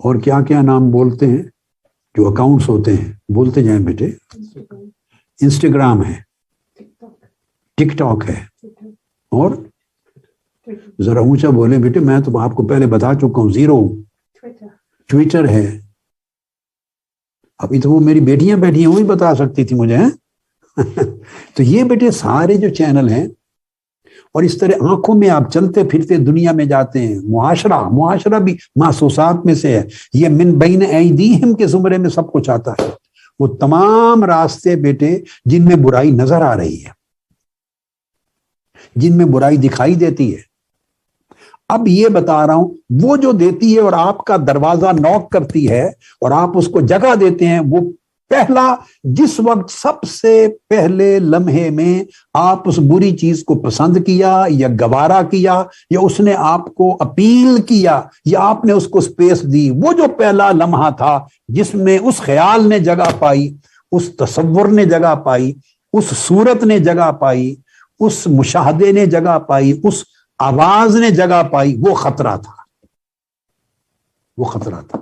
اور کیا کیا نام بولتے ہیں جو اکاؤنٹس ہوتے ہیں؟ بولتے جائیں بیٹے. انسٹاگرام ہے، ٹک ٹاک ہے، اور ذرا اونچا بولے بیٹے، میں تو آپ کو پہلے بتا چکا ہوں، زیرو. ٹویٹر ہے. ابھی تو وہ میری بیٹیاں بیٹھی ہیں، وہی بتا سکتی تھی مجھے. تو یہ بیٹے سارے جو چینل ہیں، اور اس طرح آنکھوں میں آپ چلتے پھرتے دنیا میں جاتے ہیں. معاشرہ بھی محسوسات میں سے ہے. یہ من بین ایدیہم کے زمرے میں سب کچھ آتا ہے. وہ تمام راستے بیٹے جن میں برائی نظر آ رہی ہے، جن میں برائی دکھائی دیتی ہے. اب یہ بتا رہا ہوں، وہ جو دیتی ہے اور آپ کا دروازہ نوک کرتی ہے اور آپ اس کو جگہ دیتے ہیں، وہ پہلا جس وقت سب سے پہلے لمحے میں آپ اس بری چیز کو پسند کیا یا گوارا کیا یا اس نے آپ کو اپیل کیا یا آپ نے اس کو سپیس دی، وہ جو پہلا لمحہ تھا جس میں اس خیال نے جگہ پائی، اس تصور نے جگہ پائی، اس صورت نے جگہ پائی، اس مشاہدے نے جگہ پائی، اس آواز نے جگہ پائی، وہ خطرہ تھا. وہ خطرہ تھا.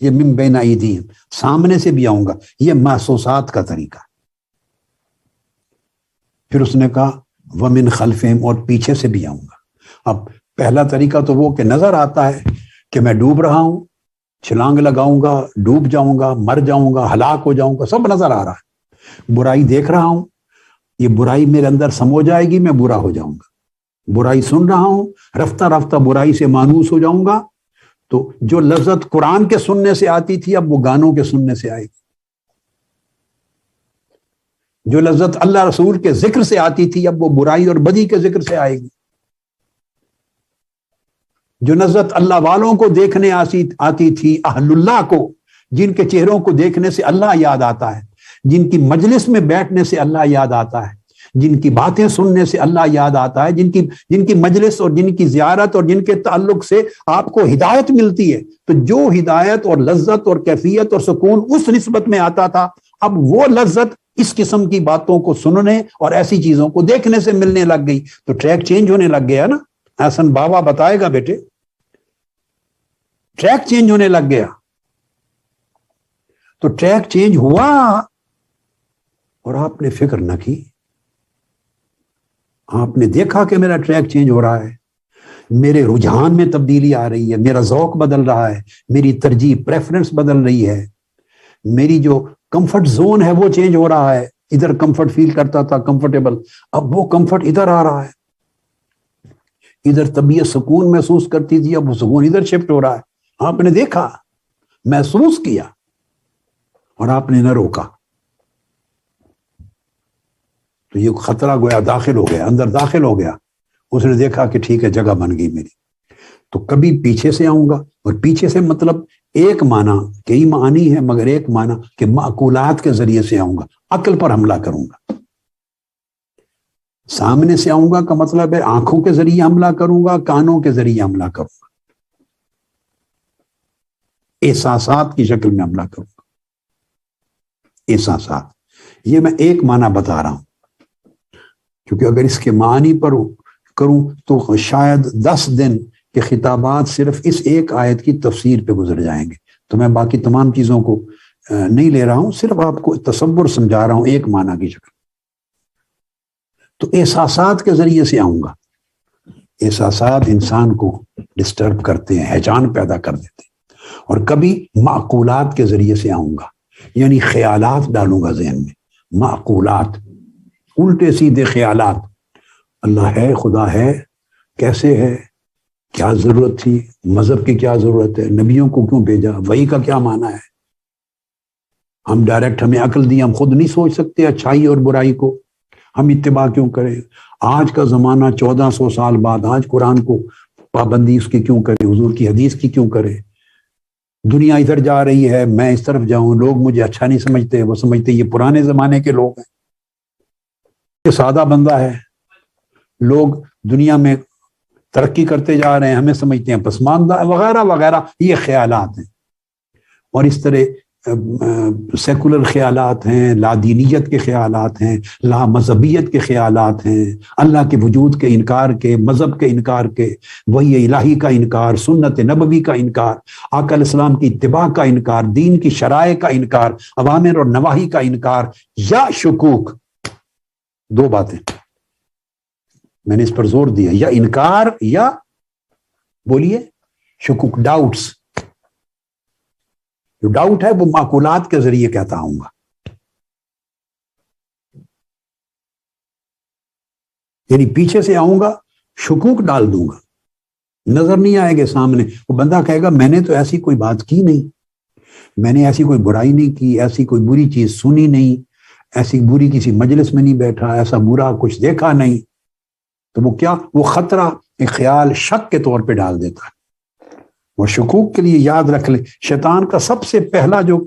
یہ من بین ایدیہم، سامنے سے بھی آؤں گا، یہ محسوسات کا طریقہ. پھر اس نے کہا ومن خلفہم، اور پیچھے سے بھی آؤں گا. اب پہلا طریقہ تو وہ کہ نظر آتا ہے کہ میں ڈوب رہا ہوں، چھلانگ لگاؤں گا، ڈوب جاؤں گا، مر جاؤں گا، ہلاک ہو جاؤں گا، سب نظر آ رہا ہے. برائی دیکھ رہا ہوں، یہ برائی میرے اندر سمو جائے گی، میں برا ہو جاؤں گا. برائی سن رہا ہوں، رفتہ رفتہ برائی سے مانوس ہو جاؤں گا. تو جو لذت قرآن کے سننے سے آتی تھی اب وہ گانوں کے سننے سے آئے گی. جو لذت اللہ رسول کے ذکر سے آتی تھی اب وہ برائی اور بدی کے ذکر سے آئے گی. جو لذت اللہ والوں کو دیکھنے آتی تھی، اہل اللہ کو، جن کے چہروں کو دیکھنے سے اللہ یاد آتا ہے، جن کی مجلس میں بیٹھنے سے اللہ یاد آتا ہے، جن کی باتیں سننے سے اللہ یاد آتا ہے، جن کی مجلس اور جن کی زیارت اور جن کے تعلق سے آپ کو ہدایت ملتی ہے. تو جو ہدایت اور لذت اور کیفیت اور سکون اس نسبت میں آتا تھا، اب وہ لذت اس قسم کی باتوں کو سننے اور ایسی چیزوں کو دیکھنے سے ملنے لگ گئی. تو ٹریک چینج ہونے لگ گیا نا. احسن بابا بتائے گا بیٹے، ٹریک چینج ہونے لگ گیا. تو ٹریک چینج ہوا اور آپ نے فکر نہ کی. آپ نے دیکھا کہ میرا ٹریک چینج ہو رہا ہے، میرے رجحان میں تبدیلی آ رہی ہے، میرا ذوق بدل رہا ہے، میری ترجیح پریفرنس بدل رہی ہے، میری جو کمفرٹ زون ہے وہ چینج ہو رہا ہے. ادھر کمفرٹ فیل کرتا تھا، کمفرٹیبل، اب وہ کمفرٹ ادھر آ رہا ہے. ادھر طبیعت سکون محسوس کرتی تھی، اب وہ سکون ادھر شفٹ ہو رہا ہے. آپ نے دیکھا، محسوس کیا، اور آپ نے نہ روکا. تو یہ خطرہ گویا داخل ہو گیا، اندر داخل ہو گیا. اس نے دیکھا کہ ٹھیک ہے، جگہ بن گئی میری. تو کبھی پیچھے سے آؤں گا، اور پیچھے سے مطلب ایک معنی، کئی معنی ہے مگر ایک معنی کہ معقولات کے ذریعے سے آؤں گا، عقل پر حملہ کروں گا. سامنے سے آؤں گا کا مطلب ہے آنکھوں کے ذریعے حملہ کروں گا، کانوں کے ذریعے حملہ کروں گا، احساسات کی شکل میں حملہ کروں گا. احساسات، یہ میں ایک معنی بتا رہا ہوں، کیونکہ اگر اس کے معنی پر کروں تو شاید 10 دن کے خطابات صرف اس ایک آیت کی تفسیر پہ گزر جائیں گے. تو میں باقی تمام چیزوں کو نہیں لے رہا ہوں، صرف آپ کو تصور سمجھا رہا ہوں ایک معنی کی شکل. تو احساسات کے ذریعے سے آؤں گا. احساسات انسان کو ڈسٹرب کرتے ہیں، ہیجان پیدا کر دیتے ہیں. اور کبھی معقولات کے ذریعے سے آؤں گا، یعنی خیالات ڈالوں گا ذہن میں. معقولات، الٹے سیدھے خیالات. اللہ ہے، خدا ہے، کیسے ہے، کیا ضرورت تھی، مذہب کی کیا ضرورت ہے، نبیوں کو کیوں بھیجا، وحی کا کیا معنی ہے. ہم ڈائریکٹ، ہمیں عقل دی، ہم خود نہیں سوچ سکتے اچھائی اور برائی کو، ہم اتباع کیوں کریں. آج کا زمانہ 1400 سال بعد، آج قرآن کو پابندی اس کی کیوں کریں، حضور کی حدیث کی کیوں کریں. دنیا ادھر جا رہی ہے، میں اس طرف جاؤں، لوگ مجھے اچھا نہیں سمجھتے، وہ سمجھتے یہ پرانے زمانے کے لوگ ہیں، یہ سادہ بندہ ہے. لوگ دنیا میں ترقی کرتے جا رہے ہیں، ہمیں سمجھتے ہیں پسماندہ، وغیرہ وغیرہ. یہ خیالات ہیں. اور اس طرح سیکولر خیالات ہیں، لا دینیت کے خیالات ہیں، لا مذہبیت کے خیالات ہیں، اللہ کے وجود کے انکار کے، مذہب کے انکار کے، وحی الہی کا انکار، سنت نبوی کا انکار، آقا علیہ السلام کی اتباع کا انکار، دین کی شرائع کا انکار، اوامر اور نواہی کا انکار، یا شکوک. دو باتیں میں نے اس پر زور دیا، یا انکار یا بولیے شکوک، ڈاؤٹس. جو ڈاؤٹ ہے وہ معقولات کے ذریعے کہتا ہوں گا، یعنی پیچھے سے آؤں گا، شکوک ڈال دوں گا، نظر نہیں آئے گا سامنے. وہ بندہ کہے گا میں نے تو ایسی کوئی بات کی نہیں، میں نے ایسی کوئی برائی نہیں کی، ایسی کوئی بری چیز سنی نہیں، ایسی بری کسی مجلس میں نہیں بیٹھا، ایسا برا کچھ دیکھا نہیں. تو وہ کیا، وہ خطرہ ایک خیال شک کے طور پہ ڈال دیتا ہے. وہ شکوک کے لیے یاد رکھ لیں، شیطان کا سب سے پہلا جو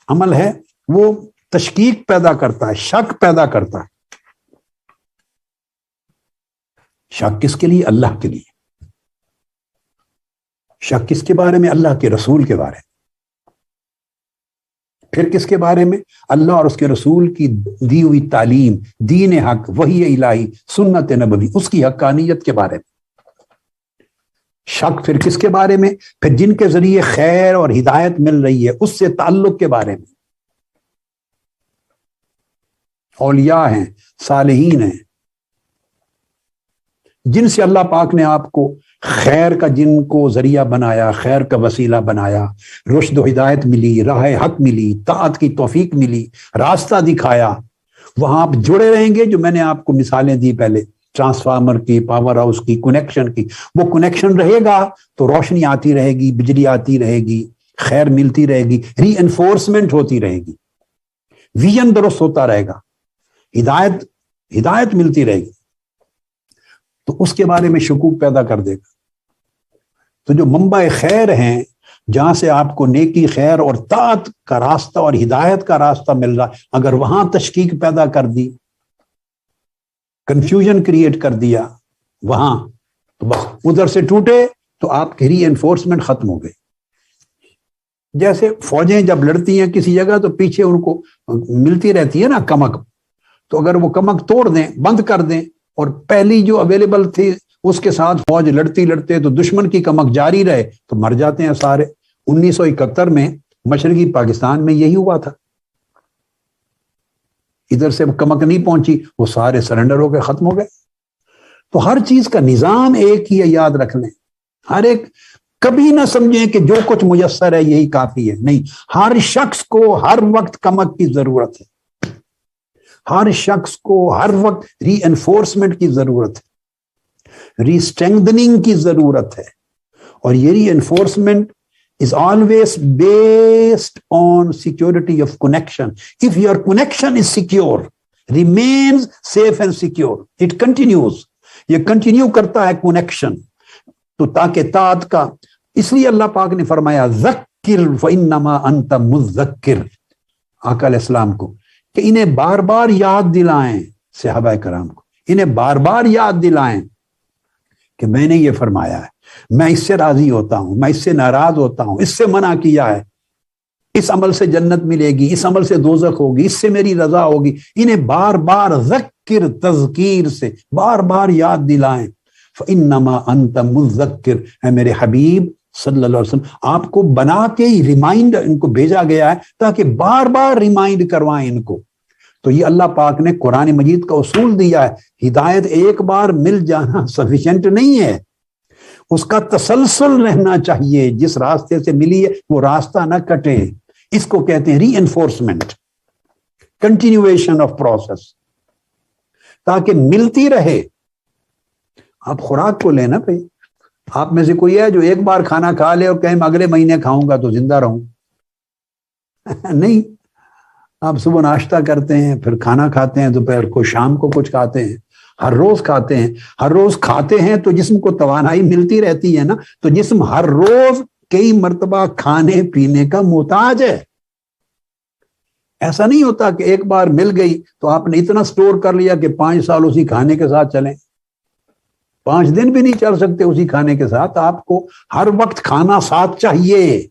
عمل ہے وہ تشکیک پیدا کرتا ہے، شک پیدا کرتا ہے. شک کس کے لیے؟ اللہ کے لیے. شک کس کے بارے میں؟ اللہ کے رسول کے بارے میں. پھر کس کے بارے میں؟ اللہ اور اس کے رسول کی دی ہوئی تعلیم، دین حق، وحی الہی، سنت نبوی، اس کی حقانیت کے بارے میں. شک پھر کس کے بارے میں؟ پھر جن کے ذریعے خیر اور ہدایت مل رہی ہے اس سے تعلق کے بارے میں. اولیاء ہیں، صالحین ہیں، جن سے اللہ پاک نے آپ کو خیر کا، جن کو ذریعہ بنایا، خیر کا وسیلہ بنایا، رشد و ہدایت ملی، راہ حق ملی، طاعت کی توفیق ملی، راستہ دکھایا. وہاں آپ جڑے رہیں گے. جو میں نے آپ کو مثالیں دی پہلے، ٹرانسفارمر کی، پاور ہاؤس کی، کنیکشن کی، وہ کنیکشن رہے گا تو روشنی آتی رہے گی، بجلی آتی رہے گی، خیر ملتی رہے گی، ری انفورسمنٹ ہوتی رہے گی، ویژن درست ہوتا رہے گا، ہدایت ملتی رہے گی. تو اس کے بارے میں شکوک پیدا کر دے گا. تو جو منبع خیر ہیں، جہاں سے آپ کو نیکی، خیر اور طاعت کا راستہ اور ہدایت کا راستہ مل رہا، اگر وہاں تشکیک پیدا کر دی، کنفیوژن کریٹ کر دیا وہاں، تو بس ادھر سے ٹوٹے تو آپ کی ری انفورسمنٹ ختم ہو گئی. جیسے فوجیں جب لڑتی ہیں کسی جگہ تو پیچھے ان کو ملتی رہتی ہے نا کمک، تو اگر وہ کمک توڑ دیں، بند کر دیں، اور پہلی جو اویلیبل تھی اس کے ساتھ فوج لڑتی لڑتے تو دشمن کی کمک جاری رہے تو مر جاتے ہیں سارے. 1971 میں مشرقی پاکستان میں یہی ہوا تھا. ادھر سے کمک نہیں پہنچی، وہ سارے سرنڈر ہو گئے، ختم ہو گئے. تو ہر چیز کا نظام ایک ہی ہے، یاد رکھ لیں. ہر ایک، کبھی نہ سمجھیں کہ جو کچھ میسر ہے یہی کافی ہے. نہیں، ہر شخص کو ہر وقت کمک کی ضرورت ہے، ہر شخص کو ہر وقت ری انفورسمنٹ کی ضرورت ہے، ری اسٹرینگننگ کی ضرورت ہے. اور یہ ری enforcement is always based on security of connection. If your connection is secure, remains safe and secure, it continues. یہ کنٹینیو کرتا ہے کنیکشن. تو تاکہ طاعت کا، اس لیے اللہ پاک نے فرمایا ذکر فإنما انت مذکر، آقا علیہ السلام کو، کہ انہیں بار بار یاد دلائیں، صحابہ کرام کو انہیں بار بار یاد دلائیں کہ میں نے یہ فرمایا ہے، میں اس سے راضی ہوتا ہوں، میں اس سے ناراض ہوتا ہوں، اس سے منع کیا ہے، اس عمل سے جنت ملے گی، اس عمل سے دوزخ ہوگی، اس سے میری رضا ہوگی. انہیں بار بار ذکر، تذکیر سے بار بار یاد دلائیں. فإنما انت مذکر، اے میرے حبیب صلی اللہ علیہ وسلم، آپ کو بنا کے ہی ریمائنڈ ان کو بھیجا گیا ہے تاکہ بار بار ریمائنڈ کروائیں ان کو. تو یہ اللہ پاک نے قرآن مجید کا اصول دیا ہے، ہدایت ایک بار مل جانا سفیشینٹ نہیں ہے، اس کا تسلسل رہنا چاہیے. جس راستے سے ملی ہے وہ راستہ نہ کٹے. اس کو کہتے ہیں ری انفورسمنٹ، کنٹینیویشن آف پروسیس، تاکہ ملتی رہے. آپ خوراک کو لینا بھائی، آپ میں سے کوئی ہے جو ایک بار کھانا کھا لے اور کہیں میں اگلے مہینے کھاؤں گا تو زندہ رہوں؟ نہیں. آپ صبح ناشتہ کرتے ہیں، پھر کھانا کھاتے ہیں، دوپہر کو، شام کو کچھ کھاتے ہیں، ہر روز کھاتے ہیں. ہر روز کھاتے ہیں تو جسم کو توانائی ملتی رہتی ہے نا. تو جسم ہر روز کئی مرتبہ کھانے پینے کا محتاج ہے. ایسا نہیں ہوتا کہ ایک بار مل گئی تو آپ نے اتنا سٹور کر لیا کہ 5 سال اسی کھانے کے ساتھ چلیں. 5 دن بھی نہیں چل سکتے اسی کھانے کے ساتھ. آپ کو ہر وقت کھانا ساتھ چاہیے.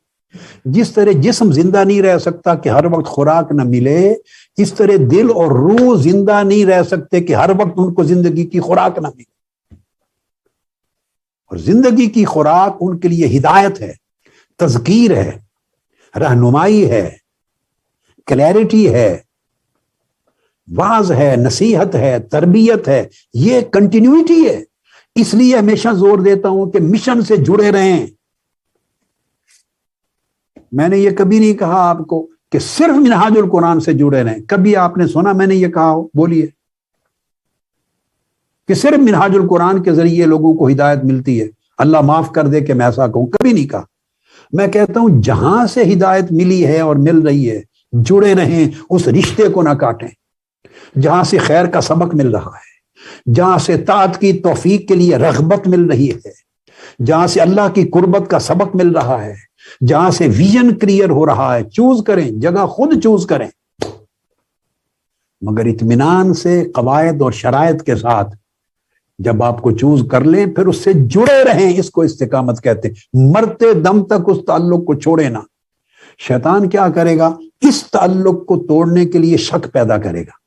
جس طرح جسم زندہ نہیں رہ سکتا کہ ہر وقت خوراک نہ ملے، اس طرح دل اور روح زندہ نہیں رہ سکتے کہ ہر وقت ان کو زندگی کی خوراک نہ ملے۔ اور زندگی کی خوراک ان کے لیے ہدایت ہے، تذکیر ہے، رہنمائی ہے، کلیئرٹی ہے، واعظ ہے، نصیحت ہے، تربیت ہے، یہ کنٹینیوٹی ہے۔ اس لیے ہمیشہ زور دیتا ہوں کہ مشن سے جڑے رہیں۔ میں نے یہ کبھی نہیں کہا آپ کو کہ صرف منہاج القرآن سے جڑے رہیں، کبھی آپ نے سنا میں نے یہ کہا ہو؟ بولیے کہ صرف منہاج القرآن کے ذریعے لوگوں کو ہدایت ملتی ہے، اللہ معاف کر دے کہ میں ایسا کہوں، کبھی نہیں کہا۔ میں کہتا ہوں جہاں سے ہدایت ملی ہے اور مل رہی ہے جڑے رہیں، اس رشتے کو نہ کاٹیں۔ جہاں سے خیر کا سبق مل رہا ہے، جہاں سے طاعت کی توفیق کے لیے رغبت مل رہی ہے، جہاں سے اللہ کی قربت کا سبق مل رہا ہے، جہاں سے ویژن کلیئر ہو رہا ہے، چوز کریں، جگہ خود چوز کریں، مگر اطمینان سے، قواعد اور شرائط کے ساتھ۔ جب آپ کو چوز کر لیں پھر اس سے جڑے رہیں، اس کو استقامت کہتے ہیں۔ مرتے دم تک اس تعلق کو چھوڑے نہ۔ شیطان کیا کرے گا؟ اس تعلق کو توڑنے کے لیے شک پیدا کرے گا،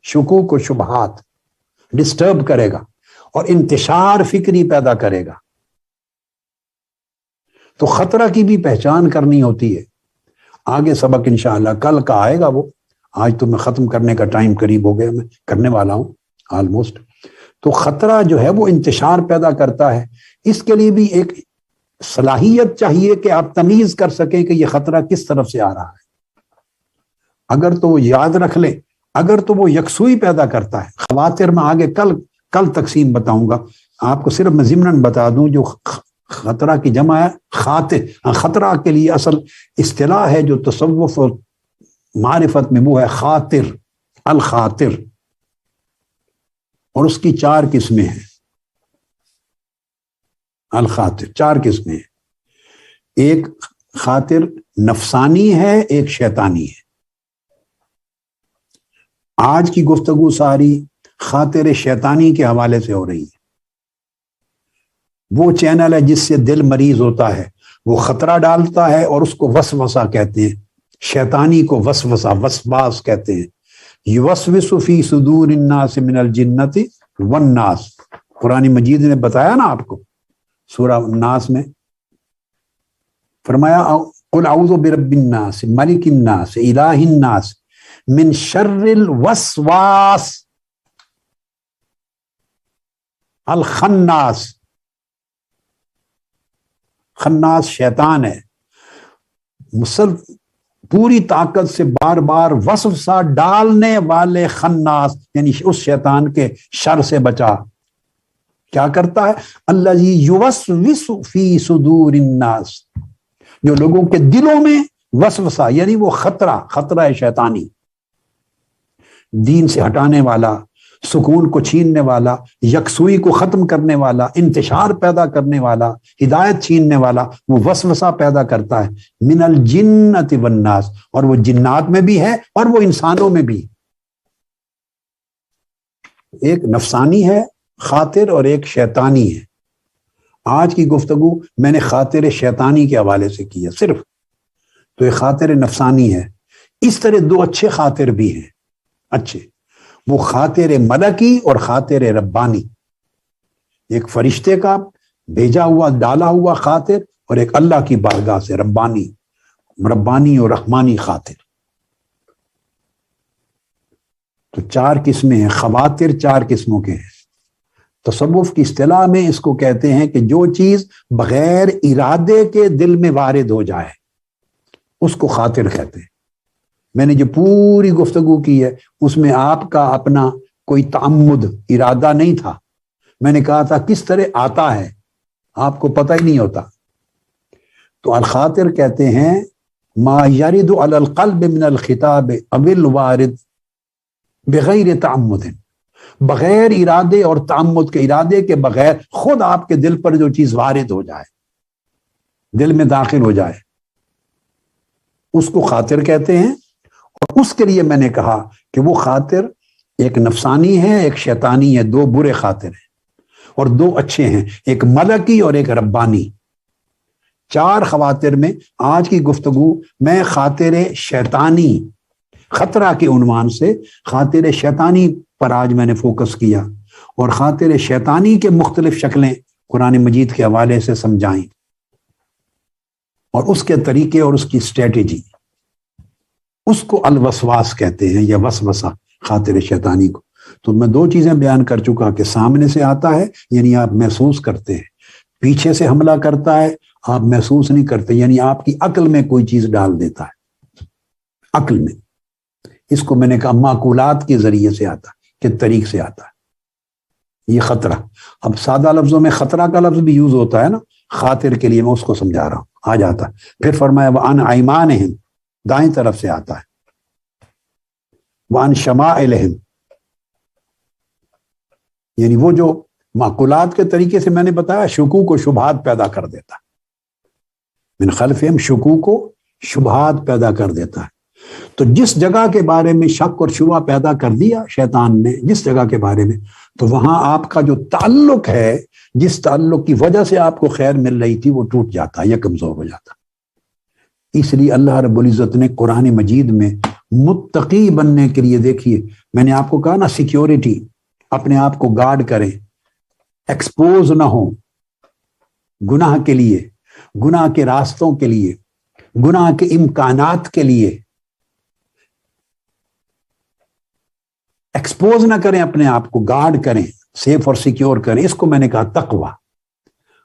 شکوک و شبہات ڈسٹرب کرے گا اور انتشار فکری پیدا کرے گا۔ تو خطرہ کی بھی پہچان کرنی ہوتی ہے۔ آگے سبق انشاءاللہ کل کا آئے گا، وہ آج تو میں ختم کرنے کا ٹائم قریب ہو گیا، میں کرنے والا ہوں آلموسٹ۔ تو خطرہ جو ہے وہ انتشار پیدا کرتا ہے، اس کے لیے بھی ایک صلاحیت چاہیے کہ آپ تمیز کر سکیں کہ یہ خطرہ کس طرف سے آ رہا ہے۔ اگر تو وہ یاد رکھ لیں، اگر تو وہ یکسوئی پیدا کرتا ہے۔ خواطر میں آگے کل تقسیم بتاؤں گا آپ کو، صرف میں ضمناً بتا دوں جو خطرہ کی جمع ہے خاطر۔ خطرہ کے لیے اصل اصطلاح ہے جو تصوف اور معرفت میں وہ ہے خاطر، الخاطر، اور اس کی 4 قسمیں ہیں۔ الخاطر 4 قسمیں ہیں، ایک خاطر نفسانی ہے، ایک شیطانی ہے۔ آج کی گفتگو ساری خاطر شیطانی کے حوالے سے ہو رہی ہے۔ وہ چینل ہے جس سے دل مریض ہوتا ہے، وہ خطرہ ڈالتا ہے اور اس کو وسوسہ کہتے ہیں۔ شیطانی کو وسوسہ، وسواس کہتے ہیں۔ یوسوس فی صدور الناس من الجنت والناس، قرآن مجید نے بتایا نا آپ کو، سورہ الناس میں فرمایا قل اعوذ برب الناس ملک الناس الہ الناس من شر الوسواس الخناس۔ خناس شیطان ہے، پوری طاقت سے بار بار وسوسہ ڈالنے والے خناس، یعنی اس شیطان کے شر سے بچا۔ کیا کرتا ہے؟ الذی یوسوس فی صدور الناس، جو لوگوں کے دلوں میں وسوسہ، یعنی وہ خطرہ شیطانی، دین سے ہٹانے والا، سکون کو چھیننے والا، یکسوئی کو ختم کرنے والا، انتشار پیدا کرنے والا، ہدایت چھیننے والا، وہ وسوسہ پیدا کرتا ہے۔ من الجنت والناس، اور وہ جنات میں بھی ہے اور وہ انسانوں میں بھی۔ ایک نفسانی ہے خاطر اور ایک شیطانی ہے۔ آج کی گفتگو میں نے خاطر شیطانی کے حوالے سے کی ہے صرف، تو ایک خاطر نفسانی ہے۔ اس طرح 2 اچھے خاطر بھی ہیں، اچھے، وہ خاطر ملکی اور خاطر ربانی۔ ایک فرشتے کا بھیجا ہوا، ڈالا ہوا خاطر، اور ایک اللہ کی بارگاہ سے ربانی اور رحمانی خاطر۔ تو 4 قسمیں ہیں، خواطر 4 قسموں کے ہیں۔ تصوف کی اصطلاح میں اس کو کہتے ہیں کہ جو چیز بغیر ارادے کے دل میں وارد ہو جائے اس کو خاطر کہتے ہیں۔ میں نے جو پوری گفتگو کی ہے اس میں آپ کا اپنا کوئی تعمد، ارادہ نہیں تھا۔ میں نے کہا تھا کس طرح آتا ہے، آپ کو پتہ ہی نہیں ہوتا۔ تو الخاطر کہتے ہیں ما یرد علی القلب من الخطاب او الوارد بغیر تعمد، بغیر ارادے اور تعمد کے، ارادے کے بغیر خود آپ کے دل پر جو چیز وارد ہو جائے، دل میں داخل ہو جائے، اس کو خاطر کہتے ہیں۔ اور اس کے لیے میں نے کہا کہ وہ خاطر ایک نفسانی ہے، ایک شیطانی ہے، 2 برے خاطر ہیں، اور 2 اچھے ہیں، ایک ملکی اور ایک ربانی۔ 4 خواطر میں آج کی گفتگو میں خاطر شیطانی خطرہ کے عنوان سے خاطر شیطانی پر آج میں نے فوکس کیا، اور خاطر شیطانی کے مختلف شکلیں قرآن مجید کے حوالے سے سمجھائیں، اور اس کے طریقے اور اس کی اسٹریٹجی۔ اس کو الوسواس کہتے ہیں، یا وسوسہ خاطر شیطانی کو۔ تو میں 2 چیزیں بیان کر چکا کہ سامنے سے آتا ہے یعنی آپ محسوس کرتے ہیں، پیچھے سے حملہ کرتا ہے آپ محسوس نہیں کرتے، یعنی آپ کی عقل میں کوئی چیز ڈال دیتا ہے، عقل میں۔ اس کو میں نے کہا معقولات کے ذریعے سے آتا ہے، کہ طریق سے آتا ہے یہ خطرہ۔ اب سادہ لفظوں میں خطرہ کا لفظ بھی یوز ہوتا ہے نا خاطر کے لیے، میں اس کو سمجھا رہا ہوں، آ جاتا ہے۔ پھر فرمایا وَعَنْ أَيْمَانِهِمْ، دائیں طرف سے آتا ہے، وَعَنْ شَمَائِلِهِمْ، یعنی وہ جو معقولات کے طریقے سے میں نے بتایا شکوک و شبہات پیدا کر دیتا ہے، من خلفہم شکوک و شبہات پیدا کر دیتا ہے۔ تو جس جگہ کے بارے میں شک اور شبہ پیدا کر دیا شیطان نے، جس جگہ کے بارے میں، تو وہاں آپ کا جو تعلق ہے، جس تعلق کی وجہ سے آپ کو خیر مل رہی تھی، وہ ٹوٹ جاتا ہے یا کمزور ہو جاتا ہے۔ اس لیے اللہ رب العزت نے قرآن مجید میں متقی بننے کے لیے، دیکھیے میں نے آپ کو کہا نا سیکیورٹی، اپنے آپ کو گارڈ کریں، ایکسپوز نہ ہو گناہ کے لیے، گناہ کے راستوں کے لیے، گناہ کے امکانات کے لیے، ایکسپوز نہ کریں اپنے آپ کو، گارڈ کریں، سیف اور سیکیور کریں۔ اس کو میں نے کہا تقوی۔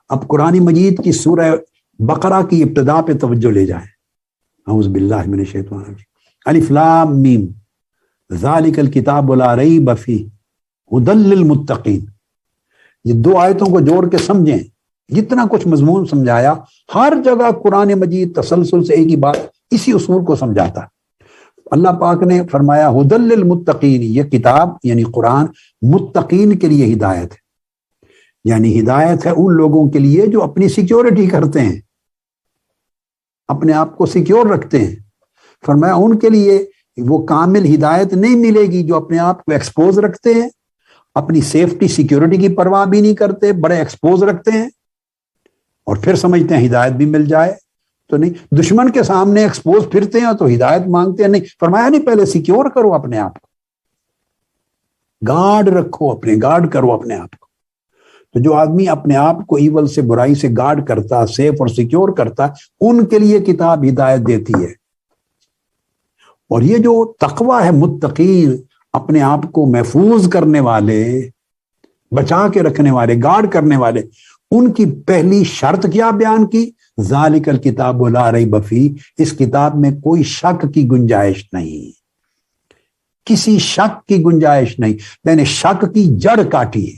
اب قرآن مجید کی سورہ بقرہ کی ابتدا پہ توجہ لے جائیں۔ اعوذ باللہ من الشیطان الرجیم۔ الف لام میم ذالک الکتاب لا ریب فیہ ھدی للمتقین۔ یہ 2 آیتوں کو جوڑ کے سمجھیں، جتنا کچھ مضمون سمجھایا ہر جگہ قرآن مجید تسلسل سے ایک ہی بات، اسی اصول کو سمجھاتا ہے۔ اللہ پاک نے فرمایا ھدی للمتقین، یہ کتاب یعنی قرآن متقین کے لیے ہدایت ہے، یعنی ہدایت ہے ان لوگوں کے لیے جو اپنی سیکیورٹی کرتے ہیں، اپنے آپ کو سیکیور رکھتے ہیں۔ فرمایا ان کے لیے وہ کامل ہدایت نہیں ملے گی جو اپنے آپ کو ایکسپوز رکھتے ہیں، اپنی سیفٹی سیکیورٹی کی پرواہ بھی نہیں کرتے، بڑے ایکسپوز رکھتے ہیں، اور پھر سمجھتے ہیں ہدایت بھی مل جائے تو نہیں، دشمن کے سامنے ایکسپوز پھرتے ہیں تو ہدایت مانگتے ہیں، نہیں، فرمایا نہیں، پہلے سیکیور کرو اپنے آپ کو، گارڈ رکھو، گارڈ کرو اپنے آپ کو۔ تو جو آدمی اپنے آپ کو ایول سے، برائی سے گارڈ کرتا، سیف اور سیکیور کرتا، ان کے لیے کتاب ہدایت دیتی ہے۔ اور یہ جو تقوی ہے، متقین، اپنے آپ کو محفوظ کرنے والے، بچا کے رکھنے والے، گارڈ کرنے والے، ان کی پہلی شرط کیا بیان کی؟ ذالک الکتاب لا ریب فیہ، اس کتاب میں کوئی شک کی گنجائش نہیں، کسی شک کی گنجائش نہیں۔ میں نے شک کی جڑ کاٹی ہے،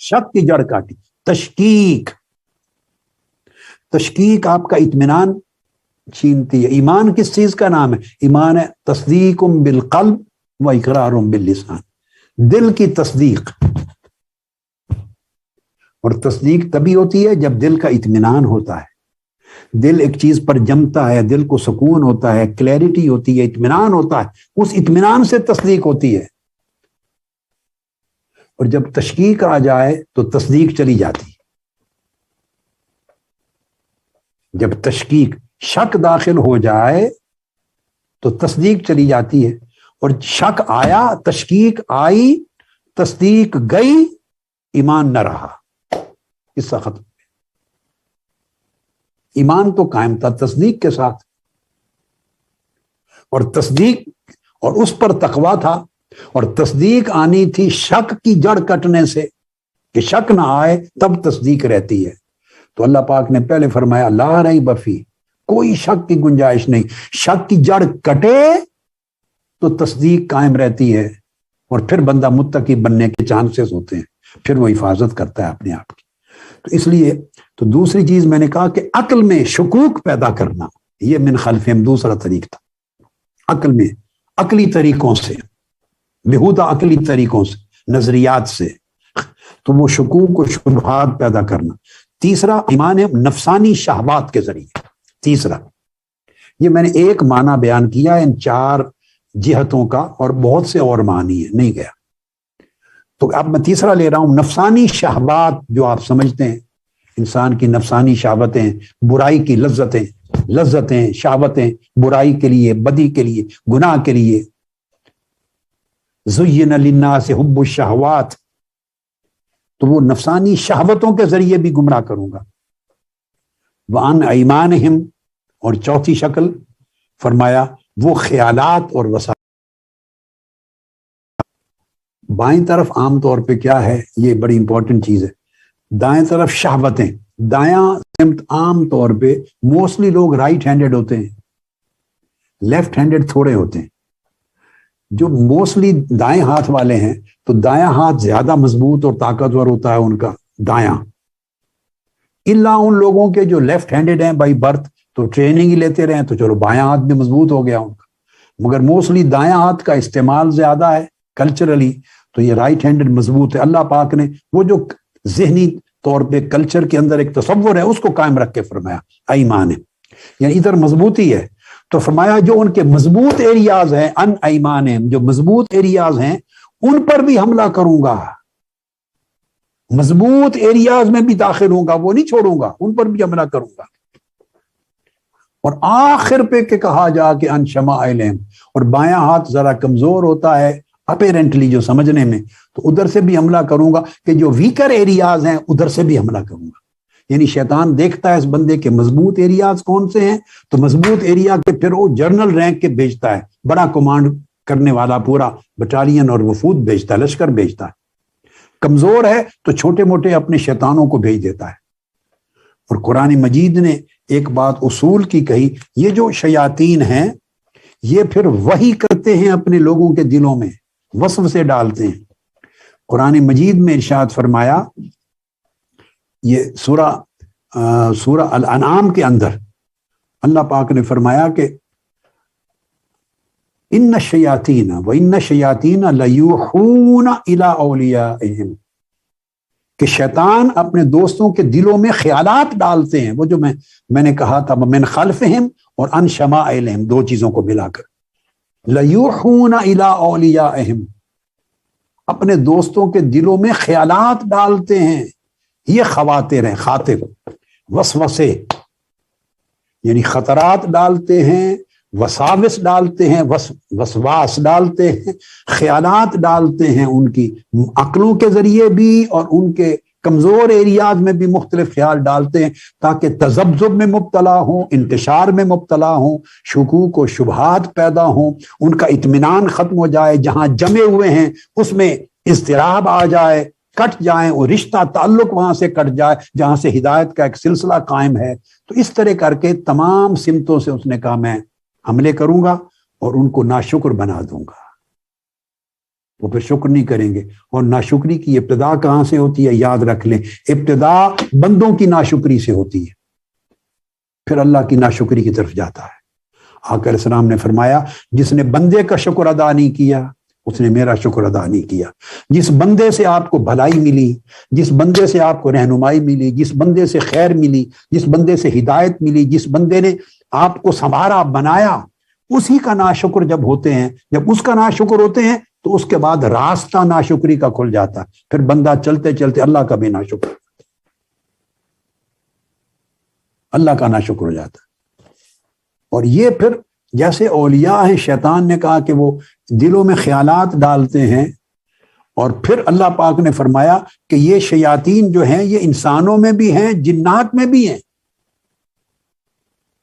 شک کی جڑ کاٹی۔ تشکیک، تشکیک آپ کا اطمینان چھینتی ہے۔ ایمان کس چیز کا نام ہے؟ ایمان ہے تصدیق بالقلب و اقرار باللسان، دل کی تصدیق۔ اور تصدیق تبھی ہوتی ہے جب دل کا اطمینان ہوتا ہے، دل ایک چیز پر جمتا ہے، دل کو سکون ہوتا ہے، کلیئرٹی ہوتی ہے، اطمینان ہوتا ہے، اس اطمینان سے تصدیق ہوتی ہے۔ اور جب تشکیک آ جائے تو تصدیق چلی جاتی ہے۔ جب تشکیک، شک داخل ہو جائے تو تصدیق چلی جاتی ہے، اور شک آیا، تشکیک آئی، تصدیق گئی، ایمان نہ رہا، قصہ ختم۔ ایمان تو قائم تھا تصدیق کے ساتھ، اور تصدیق اور اس پر تقویٰ تھا، اور تصدیق آنی تھی شک کی جڑ کٹنے سے، کہ شک نہ آئے تب تصدیق رہتی ہے۔ تو اللہ پاک نے پہلے فرمایا لا ریب فیہ، کوئی شک کی گنجائش نہیں۔ شک کی جڑ کٹے تو تصدیق قائم رہتی ہے، اور پھر بندہ متقی بننے کے چانسز ہوتے ہیں، پھر وہ حفاظت کرتا ہے اپنے آپ کی۔ تو اس لیے تو دوسری چیز میں نے کہا کہ عقل میں شکوک پیدا کرنا، یہ من خلفہم دوسرا طریق تھا۔ عقل میں، عقلی طریقوں سے، بہودہ عقلی طریقوں سے، نظریات سے، تو وہ شکوک و شبہات پیدا کرنا۔ تیسرا ایمان ہے نفسانی شہوات کے ذریعے۔ تیسرا، یہ میں نے ایک معنی بیان کیا ان 4 جہتوں کا، اور بہت سے اور معنی ہے، نہیں گیا۔ تو اب میں تیسرا لے رہا ہوں، نفسانی شہوات جو آپ سمجھتے ہیں انسان کی نفسانی شہوتیں، برائی کی لذتیں شہوتیں، برائی کے لیے، بدی کے لیے، گناہ کے لیے. زین للناس حب الشہوات، تو وہ نفسانی شہوتوں کے ذریعے بھی گمراہ کروں گا. وعن ایمانہم، اور چوتھی شکل فرمایا وہ خیالات اور وسائل. بائیں طرف عام طور پہ کیا ہے، یہ بڑی امپورٹنٹ چیز ہے، دائیں طرف شہوتیں. دایاں سمت عام طور پہ موسٹلی لوگ رائٹ ہینڈڈ ہوتے ہیں، لیفٹ ہینڈڈ تھوڑے ہوتے ہیں. جو موسٹلی دائیں ہاتھ والے ہیں تو دایاں ہاتھ زیادہ مضبوط اور طاقتور ہوتا ہے ان کا دایاں. الا ان لوگوں کے جو لیفٹ ہینڈڈ ہیں بائی برتھ، تو ٹریننگ ہی لیتے رہے تو چلو بایاں ہاتھ بھی مضبوط ہو گیا ان کا. مگر موسٹلی دایاں ہاتھ کا استعمال زیادہ ہے کلچرلی، تو یہ رائٹ ہینڈڈ مضبوط ہے. اللہ پاک نے وہ جو ذہنی طور پہ کلچر کے اندر ایک تصور ہے اس کو قائم رکھ کے فرمایا ایمان ہے، یعنی ادھر مضبوطی ہے. تو فرمایا جو ان کے مضبوط ایریاز ہیں، ان ایمان ہے، جو مضبوط ایریاز ہیں ان پر بھی حملہ کروں گا. مضبوط ایریاز میں بھی داخل ہوں گا، وہ نہیں چھوڑوں گا، ان پر بھی حملہ کروں گا. اور آخر پہ کہ کہا جا کہ ان شمائلہم، اور بایاں ہاتھ ذرا کمزور ہوتا ہے اپیرنٹلی جو سمجھنے میں، تو ادھر سے بھی حملہ کروں گا کہ جو ویکر ایریاز ہیں ادھر سے بھی حملہ کروں گا. یعنی شیطان دیکھتا ہے اس بندے کے مضبوط ایریاز کون سے ہیں، تو مضبوط ایریا کے پھر وہ جنرل رینک کے بھیجتا ہے، بڑا کمانڈ کرنے والا پورا بٹالین اور وفود بھیجتا ہے، لشکر بھیجتا ہے. کمزور ہے تو چھوٹے موٹے اپنے شیطانوں کو بھیج دیتا ہے. اور قرآن مجید نے ایک بات اصول کی کہی، یہ جو شیاطین ہیں یہ پھر وحی کرتے ہیں اپنے لوگوں کے دلوں میں، وسوسے ڈالتے ہیں. قرآن مجید میں ارشاد فرمایا، یہ سورہ الانعام کے اندر اللہ پاک نے فرمایا کہ ان الشیاطین لیوحون الی اولیاءہم، کہ شیطان اپنے دوستوں کے دلوں میں خیالات ڈالتے ہیں. وہ جو میں نے کہا تھا من خلفہم اور ان شمائلہم، دو چیزوں کو ملا کر لیوحون الی اولیاءہم، اپنے دوستوں کے دلوں میں خیالات ڈالتے ہیں. یہ خواتر ہیں، خاطر وسوسے یعنی خطرات ڈالتے ہیں، وساوس ڈالتے ہیں، وسواس ڈالتے ہیں، خیالات ڈالتے ہیں ان کی عقلوں کے ذریعے بھی اور ان کے کمزور ایریاز میں بھی مختلف خیال ڈالتے ہیں تاکہ تذبذب میں مبتلا ہوں، انتشار میں مبتلا ہوں، شکوک و شبہات پیدا ہوں، ان کا اطمینان ختم ہو جائے، جہاں جمے ہوئے ہیں اس میں اضطراب آ جائے، کٹ جائیں، اور رشتہ تعلق وہاں سے کٹ جائے جہاں سے ہدایت کا ایک سلسلہ قائم ہے. تو اس طرح کر کے تمام سمتوں سے اس نے کہا میں حملے کروں گا اور ان کو ناشکر بنا دوں گا. وہ پھر شکر نہیں کریں گے. اور ناشکری کی ابتدا کہاں سے ہوتی ہے؟ یاد رکھ لیں، ابتدا بندوں کی ناشکری سے ہوتی ہے، پھر اللہ کی ناشکری کی طرف جاتا ہے. آقا علیہ السلام نے فرمایا جس نے بندے کا شکر ادا نہیں کیا اس نے میرا شکر ادا نہیں کیا. جس بندے سے آپ کو بھلائی ملی، جس بندے سے آپ کو رہنمائی ملی، جس بندے سے خیر ملی، جس بندے سے ہدایت ملی، جس بندے نے آپ کو سنوارا بنایا، اسی کا ناشکر جب ہوتے ہیں، جب اس کا ناشکر ہوتے ہیں تو اس کے بعد راستہ ناشکری کا کھل جاتا ہے. پھر بندہ چلتے چلتے اللہ کا بھی ناشکر، اللہ کا ناشکر ہو جاتا ہے. اور یہ پھر جیسے اولیاء ہیں، شیطان نے کہا کہ وہ دلوں میں خیالات ڈالتے ہیں، اور پھر اللہ پاک نے فرمایا کہ یہ شیاطین جو ہیں یہ انسانوں میں بھی ہیں، جنات میں بھی ہیں.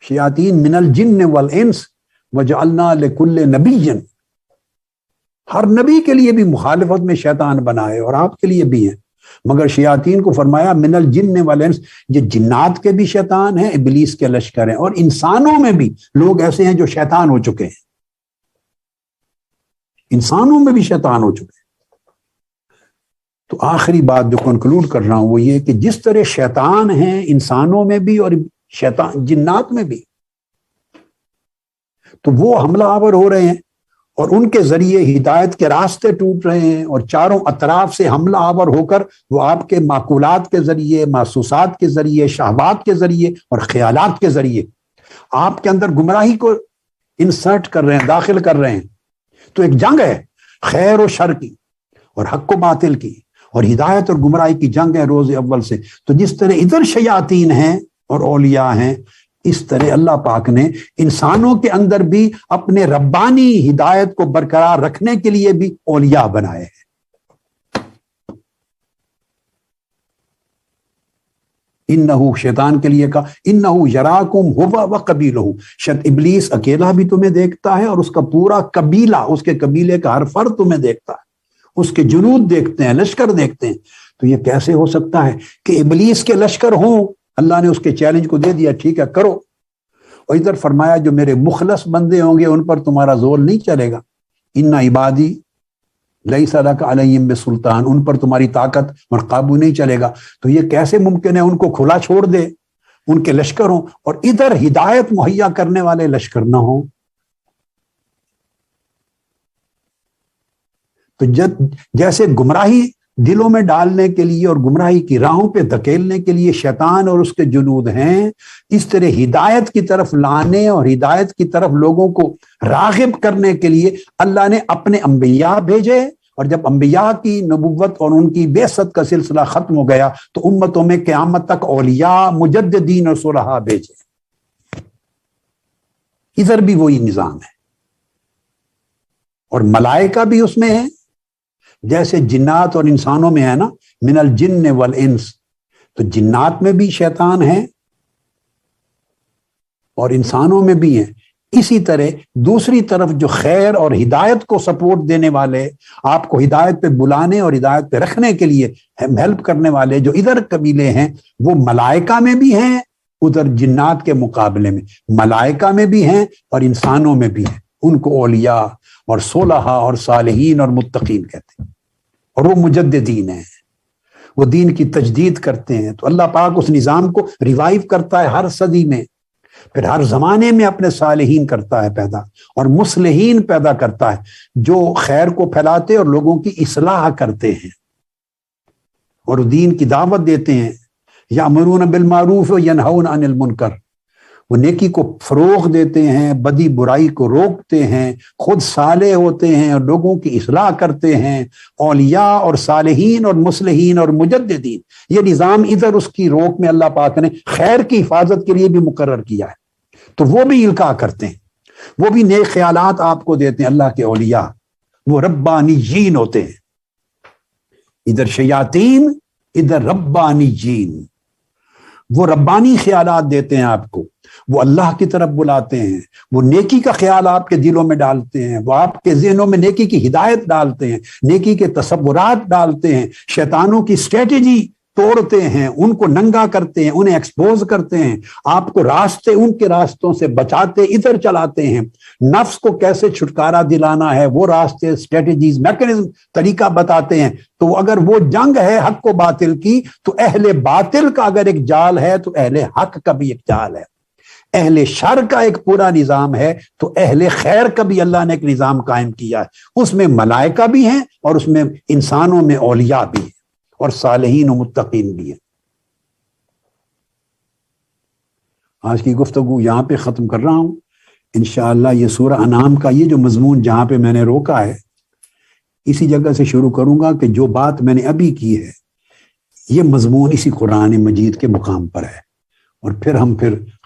شیاطین من الجن والانس وجعلنا لكل نبی، ہر نبی کے لیے بھی مخالفت میں شیطان بنائے اور آپ کے لیے بھی ہیں. مگر شیاطین کو فرمایا من الجن والانس، یہ جنات کے بھی شیطان ہیں، ابلیس کے لشکر ہیں، اور انسانوں میں بھی لوگ ایسے ہیں جو شیطان ہو چکے ہیں، انسانوں میں بھی شیطان ہو چکے ہیں. تو آخری بات جو کنکلوڈ کر رہا ہوں وہ یہ کہ جس طرح شیطان ہیں انسانوں میں بھی اور شیطان جنات میں بھی، تو وہ حملہ آور ہو رہے ہیں اور ان کے ذریعے ہدایت کے راستے ٹوٹ رہے ہیں، اور چاروں اطراف سے حملہ آور ہو کر وہ آپ کے معقولات کے ذریعے، محسوسات کے ذریعے، شہوات کے ذریعے اور خیالات کے ذریعے آپ کے اندر گمراہی کو انسرٹ کر رہے ہیں، داخل کر رہے ہیں. تو ایک جنگ ہے خیر و شر کی اور حق و باطل کی، اور ہدایت اور گمراہی کی جنگ ہے روز اول سے. تو جس طرح ادھر شیاطین ہیں اور اولیاء ہیں، اس طرح اللہ پاک نے انسانوں کے اندر بھی اپنے ربانی ہدایت کو برقرار رکھنے کے لیے بھی اولیاء بنائے ہیں. انہو، شیطان کے لیے کہا انہو یراکم ہوا وقبیلہ، ابلیس اکیلا بھی تمہیں دیکھتا ہے اور اس کا پورا قبیلہ، اس کے قبیلے کا ہر فرد تمہیں دیکھتا ہے، اس کے جنود دیکھتے ہیں، لشکر دیکھتے ہیں. تو یہ کیسے ہو سکتا ہے کہ ابلیس کے لشکر ہوں؟ اللہ نے اس کے چیلنج کو دے دیا، ٹھیک ہے کرو. اور ادھر فرمایا جو میرے مخلص بندے ہوں گے ان پر تمہارا زور نہیں چلے گا. ان عبادی لیس لک علیہم بسلطان، ان پر تمہاری طاقت اور قابو نہیں چلے گا. تو یہ کیسے ممکن ہے ان کو کھلا چھوڑ دے، ان کے لشکر ہوں اور ادھر ہدایت مہیا کرنے والے لشکر نہ ہوں؟ تو جیسے گمراہی دلوں میں ڈالنے کے لیے اور گمراہی کی راہوں پہ دھکیلنے کے لیے شیطان اور اس کے جنود ہیں، اس طرح ہدایت کی طرف لانے اور ہدایت کی طرف لوگوں کو راغب کرنے کے لیے اللہ نے اپنے انبیاء بھیجے. اور جب انبیاء کی نبوت اور ان کی بعثت کا سلسلہ ختم ہو گیا تو امتوں میں قیامت تک اولیاء، مجددین اور صلحاء بھیجے. ادھر بھی وہی نظام ہے. اور ملائکہ بھی اس میں ہے، جیسے جنات اور انسانوں میں ہے نا، من الجن والانس. تو جنات میں بھی شیطان ہیں اور انسانوں میں بھی ہیں. اسی طرح دوسری طرف جو خیر اور ہدایت کو سپورٹ دینے والے، آپ کو ہدایت پہ بلانے اور ہدایت پہ رکھنے کے لیے ہیلپ کرنے والے جو ادھر قبیلے ہیں، وہ ملائکہ میں بھی ہیں. ادھر جنات کے مقابلے میں ملائکہ میں بھی ہیں اور انسانوں میں بھی ہیں. ان کو اولیاء اور صلحاء اور صالحین اور متقین کہتے ہیں. اور وہ مجددین ہیں، وہ دین کی تجدید کرتے ہیں. تو اللہ پاک اس نظام کو ریوائیو کرتا ہے ہر صدی میں، پھر ہر زمانے میں اپنے صالحین کرتا ہے پیدا اور مصلحین پیدا کرتا ہے جو خیر کو پھیلاتے اور لوگوں کی اصلاح کرتے ہیں اور دین کی دعوت دیتے ہیں. یامرون بالمعروف وینہون عن المنکر، وہ نیکی کو فروغ دیتے ہیں، بدی برائی کو روکتے ہیں، خود صالح ہوتے ہیں اور لوگوں کی اصلاح کرتے ہیں. اولیاء اور صالحین اور مصلحین اور مجددین، یہ نظام ادھر اس کی روک میں اللہ پاک نے خیر کی حفاظت کے لیے بھی مقرر کیا ہے. تو وہ بھی القاء کرتے ہیں، وہ بھی نیک خیالات آپ کو دیتے ہیں. اللہ کے اولیاء وہ ربانیین ہوتے ہیں. ادھر شیاطین، ادھر ربانیین. وہ ربانی خیالات دیتے ہیں آپ کو، وہ اللہ کی طرف بلاتے ہیں، وہ نیکی کا خیال آپ کے دلوں میں ڈالتے ہیں، وہ آپ کے ذہنوں میں نیکی کی ہدایت ڈالتے ہیں، نیکی کے تصورات ڈالتے ہیں، شیطانوں کی اسٹریٹجی توڑتے ہیں، ان کو ننگا کرتے ہیں، انہیں ایکسپوز کرتے ہیں، آپ کو راستے ان کے راستوں سے بچاتے ادھر چلاتے ہیں. نفس کو کیسے چھٹکارا دلانا ہے وہ راستے، اسٹریٹجیز، میکنزم، طریقہ بتاتے ہیں. تو اگر وہ جنگ ہے حق و باطل کی، تو اہل باطل کا اگر ایک جال ہے تو اہل حق کا بھی ایک جال ہے. اہل شر کا ایک پورا نظام ہے تو اہل خیر کا بھی اللہ نے ایک نظام قائم کیا ہے. اس میں ملائکہ بھی ہیں اور اس میں انسانوں میں اولیاء بھی ہیں اور صالحین و متقین بھی ہیں. آج کی گفتگو یہاں پہ ختم کر رہا ہوں. انشاءاللہ یہ سورہ انعام کا یہ جو مضمون جہاں پہ میں نے روکا ہے، اسی جگہ سے شروع کروں گا کہ جو بات میں نے ابھی کی ہے یہ مضمون اسی قرآن مجید کے مقام پر ہے. اور پھر ہم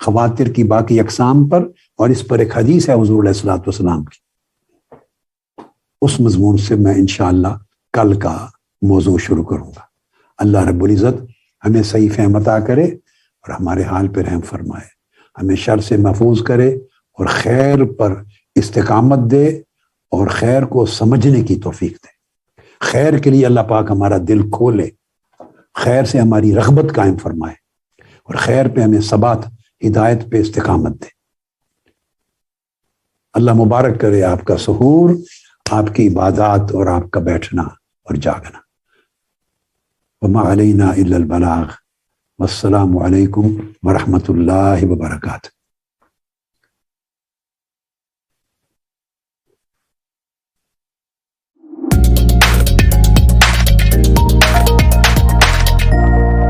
خواتر کی باقی اقسام پر، اور اس پر ایک حدیث ہے حضور علیہ الصلوۃ والسلام کی، اس مضمون سے میں انشاءاللہ کل کا موضوع شروع کروں گا. اللہ رب العزت ہمیں صحیح فہم عطا کرے اور ہمارے حال پہ رحم فرمائے، ہمیں شر سے محفوظ کرے اور خیر پر استقامت دے اور خیر کو سمجھنے کی توفیق دے. خیر کے لیے اللہ پاک ہمارا دل کھولے، خیر سے ہماری رغبت قائم فرمائے اور خیر پہ ہمیں ثبات، ہدایت پہ استقامت دے. اللہ مبارک کرے آپ کا سحور، آپ کی عبادات اور آپ کا بیٹھنا اور جاگنا. وما علینا الا البلاغ. والسلام علیکم ورحمۃ اللہ وبرکاتہ.